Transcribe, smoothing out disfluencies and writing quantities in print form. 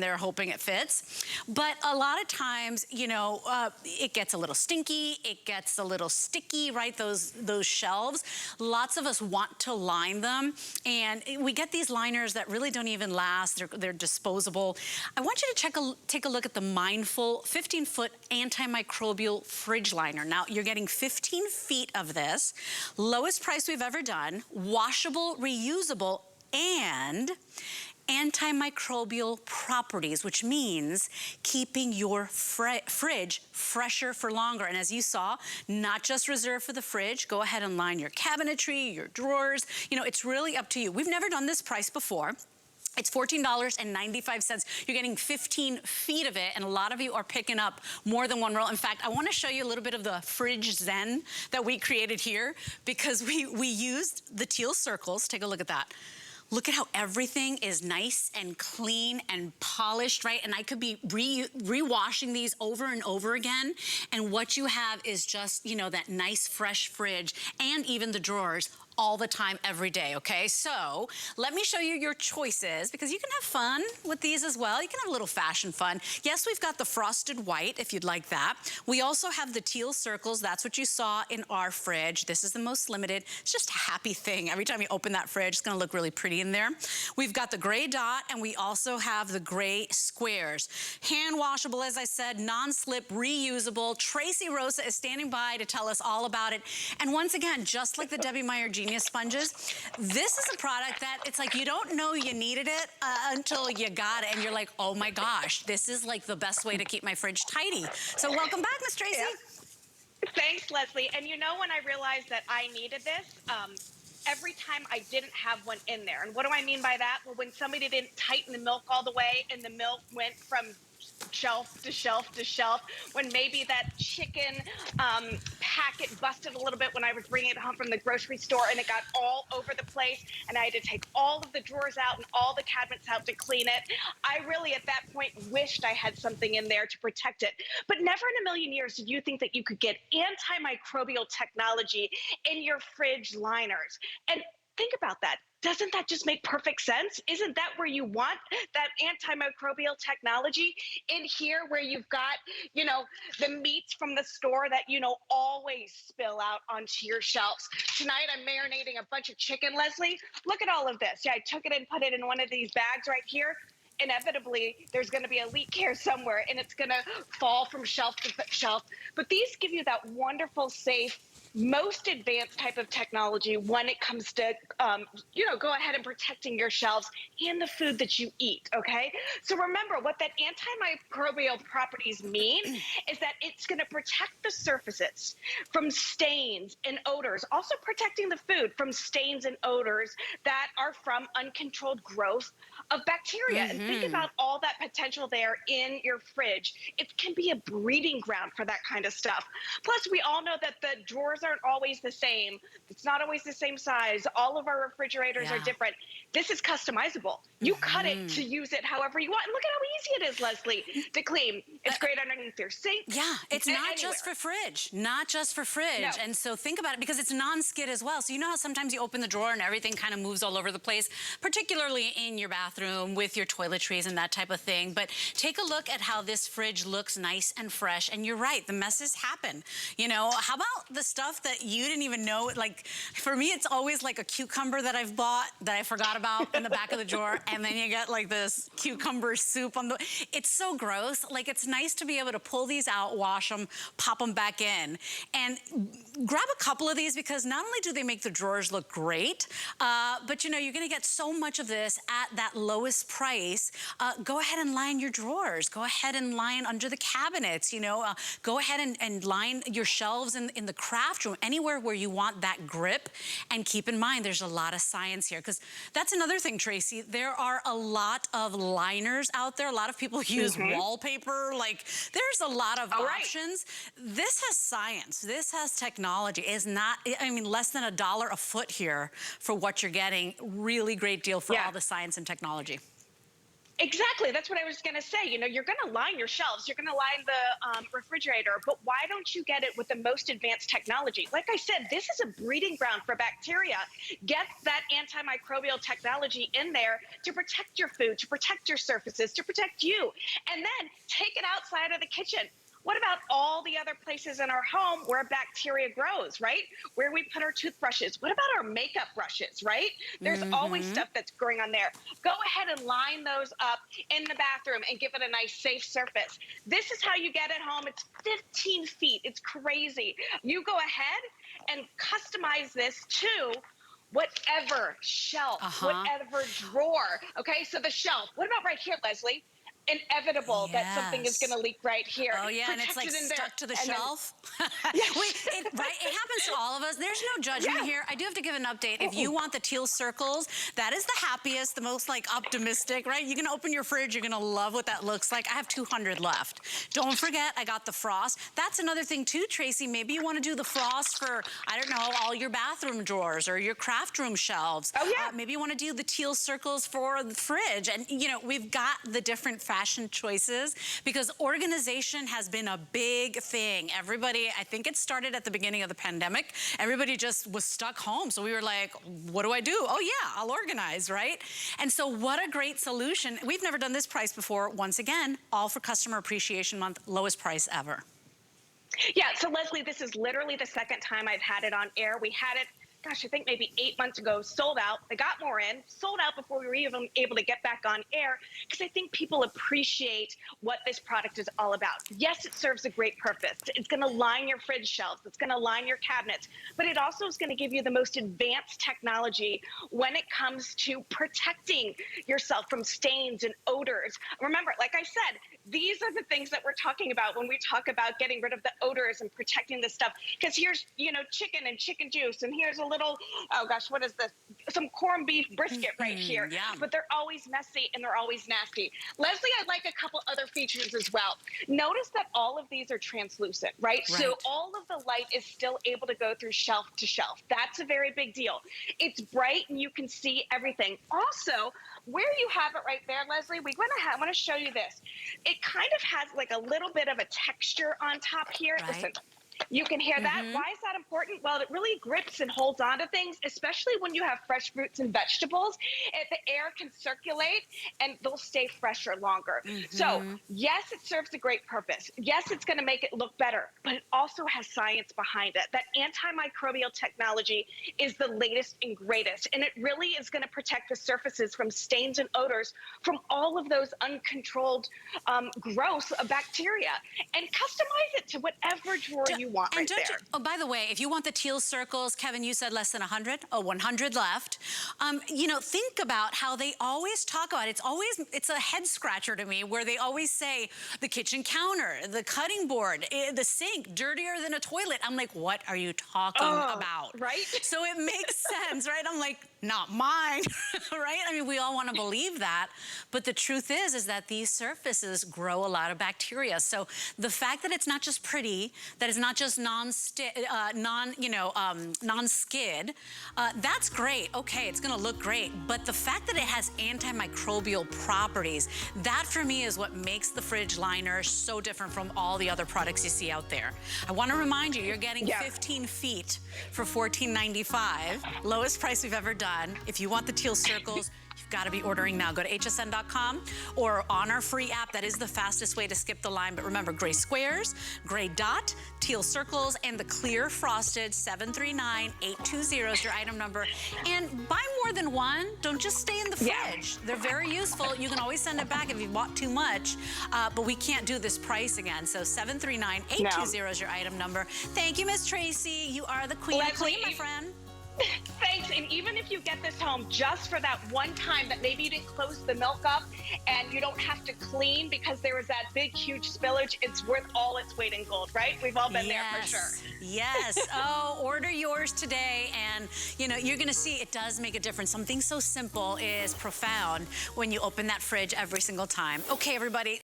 they're hoping it fits. But a lot of times, you know, it gets a little stinky, it gets a little sticky, right? Those shelves. Lots of us want to line them, and we get these liners that really don't even last. They're disposable. I want you to take a look at the Mindfull 15-foot antimicrobial fridge liner. Now, you're getting 15 feet of this. Lowest price we've ever done. Washable, reusable, and antimicrobial properties, which means keeping your fridge fresher for longer. And as you saw, not just reserved for the fridge. Go ahead and line your cabinetry, your drawers. You know, it's really up to you. We've never done this price before. It's $14.95. You're getting 15 feet of it, and a lot of you are picking up more than one roll. In fact, I want to show you a little bit of the fridge zen that we created here, because we used the teal circles. Take a look at that. Look at how everything is nice and clean and polished, right? And I could be re-washing these over and over again. And what you have is just, you know, that nice fresh fridge, and even the drawers all the time, every day, okay? So let me show you your choices, because you can have fun with these as well. You can have a little fashion fun. Yes, we've got the frosted white, if you'd like that. We also have the teal circles. That's what you saw in our fridge. This is the most limited. It's just a happy thing. Every time you open that fridge, it's gonna look really pretty in there. We've got the gray dot, and we also have the gray squares. Hand washable, as I said, non-slip, reusable. Tracy Rosa is standing by to tell us all about it. And once again, just like the Debbie Meyer Genius Sponges, this is a product that it's like you don't know you needed it until you got it, and you're like, oh my gosh, this is like the best way to keep my fridge tidy. So welcome back, Miss Tracy. Yeah. Thanks, Leslie. And you know when I realized that I needed this? Every time I didn't have one in there. And what do I mean by that? Well, when somebody didn't tighten the milk all the way, and the milk went from shelf to shelf to shelf, when maybe that chicken packet busted a little bit when I was bringing it home from the grocery store, and it got all over the place, and I had to take all of the drawers out and all the cabinets out to clean it. I really, at that point, wished I had something in there to protect it. But never in a million years did you think that you could get antimicrobial technology in your fridge liners. And think about that. Doesn't that just make perfect sense? Isn't that where you want that antimicrobial technology in here, where you've got, you know, the meats from the store that, you know, always spill out onto your shelves? Tonight I'm marinating a bunch of chicken, Leslie. Look at all of this. Yeah, I took it and put it in one of these bags right here. Inevitably, there's going to be a leak here somewhere, and it's going to fall from shelf to shelf. But these give you that wonderful, safe, most advanced type of technology when it comes to, you know, go ahead and protecting your shelves and the food that you eat, okay? So remember, what that antimicrobial properties mean is that it's gonna protect the surfaces from stains and odors, also protecting the food from stains and odors that are from uncontrolled growth of bacteria. And think about all that potential there in your fridge. It can be a breeding ground for that kind of stuff. Plus, we all know that the drawers aren't always the same. It's not always the same size. All of our refrigerators are different. This is customizable. You cut it to use it however you want. And look at how easy it is, Leslie, to clean. It's great underneath your sink. Yeah, it's not just for fridge. Not just for fridge. No. And so think about it, because it's non-skid as well. So you know how sometimes you open the drawer and everything kind of moves all over the place, particularly in your bathroom with your toiletries and that type of thing. But take a look at how this fridge looks nice and fresh. And you're right, the messes happen. You know, how about the stuff that you didn't even know? Like, for me, it's always like a cucumber that I've bought that I forgot about in the back of the drawer, and then you get like this cucumber soup on the, it's so gross. Like, it's nice to be able to pull these out, wash them, pop them back in, and grab a couple of these, because not only do they make the drawers look great, but you know, you're gonna get so much of this at that lowest price. Go ahead and line your drawers. Go ahead and line under the cabinets, you know, go ahead and line your shelves in the craft room, anywhere where you want that grip. And keep in mind, there's a lot of science here, because that's another thing, Tracy. There are a lot of liners out there. A lot of people use wallpaper. Like, there's a lot of options. This has science. This has technology. It's not, I mean, less than $1 a foot here for what you're getting. Really great deal for all the science and technology. Exactly. That's what I was going to say. You know, you're going to line your shelves, you're going to line the refrigerator, but why don't you get it with the most advanced technology? Like I said, this is a breeding ground for bacteria. Get that antimicrobial technology in there to protect your food, to protect your surfaces, to protect you, and then take it outside of the kitchen. What about all the other places in our home where bacteria grows, right? Where we put our toothbrushes. What about our makeup brushes, right? There's always stuff that's growing on there. Go ahead and line those up in the bathroom and give it a nice safe surface. This is how you get it home. It's 15 feet. It's crazy. You go ahead and customize this to whatever shelf, whatever drawer. Okay, so the shelf. What about right here, Leslie? Inevitable that something is going to leak right here. Oh yeah, and it's like stuck to the shelf. Yes. Wait, it happens to all of us. There's no judgment here. I do have to give an update. If you want the teal circles, that is the happiest, the most like optimistic, right? You can open your fridge, you're gonna love what that looks like. I have 200 left. Don't forget, I got the frost. That's another thing too, Tracy. Maybe you want to do the frost for, I don't know, all your bathroom drawers or your craft room shelves. Oh yeah. Maybe you want to do the teal circles for the fridge. And you know, we've got the different fashion choices because organization has been a big thing. Everybody, I think it started at the beginning of the pandemic. Everybody just was stuck home. So we were like, what do I do? Oh yeah, I'll organize, right? And so what a great solution. We've never done this price before. Once again, all for Customer Appreciation Month, lowest price ever. Yeah, so Leslie, this is literally the second time I've had it on air. We had it, gosh, I think maybe 8 months ago, sold out. They got more in, sold out before we were even able to get back on air, because I think people appreciate what this product is all about. Yes, it serves a great purpose. It's going to line your fridge shelves. It's going to line your cabinets. But it also is going to give you the most advanced technology when it comes to protecting yourself from stains and odors. Remember, like I said, these are the things that we're talking about when we talk about getting rid of the odors and protecting this stuff. Because here's, you know, chicken and chicken juice, and here's a little, oh gosh, what is this? Some corned beef brisket right here. Yum. But they're always messy and they're always nasty. Leslie, I'd like a couple other features as well. Notice that all of these are translucent, right? So all of the light is still able to go through shelf to shelf. That's a very big deal. It's bright and you can see everything. Also, where you have it right there, Leslie, I want to show you this. It kind of has like a little bit of a texture on top here. Right. Listen, you can hear that. Why is that important? Well, it really grips and holds on to things, especially when you have fresh fruits and vegetables. The air can circulate and they'll stay fresher longer. So yes, it serves a great purpose. Yes, it's going to make it look better, but it also has science behind it. That antimicrobial technology is the latest and greatest, and it really is going to protect the surfaces from stains and odors from all of those uncontrolled growth of bacteria, and customize it to whatever drawer you want right there. Oh, by the way, if you want the teal circles, Kevin, you said less than 100? Oh, 100 left. You know, think about how they always talk about it. It's a head scratcher to me where they always say the kitchen counter, the cutting board, the sink, dirtier than a toilet. I'm like, what are you talking about? Right? So it makes sense, right? I'm like, not mine, right? I mean, we all want to believe that, but the truth is that these surfaces grow a lot of bacteria. So the fact that it's not just pretty, that it's not just non-skid, that's great. Okay, it's going to look great, but the fact that it has antimicrobial properties, that for me is what makes the fridge liner so different from all the other products you see out there. I want to remind you, you're getting 15 feet for $14.95, lowest price we've ever done. If you want the teal circles, you've got to be ordering now. Go to hsn.com or on our free app. That is the fastest way to skip the line. But remember, gray squares, gray dot, teal circles, and the clear frosted 739-820 is your item number. And buy more than one. Don't just stay in the fridge. They're very useful. You can always send it back if you bought too much, but we can't do this price again. So 739-820 is your item number. Thank you, Miss Tracy. You are the queen of clean, my friend. Thanks. And even if you get this home just for that one time that maybe you didn't close the milk up and you don't have to clean because there was that big, huge spillage, it's worth all its weight in gold, right? We've all been there for sure. Yes. Oh, order yours today. And, you know, you're going to see it does make a difference. Something so simple is profound when you open that fridge every single time. Okay, everybody.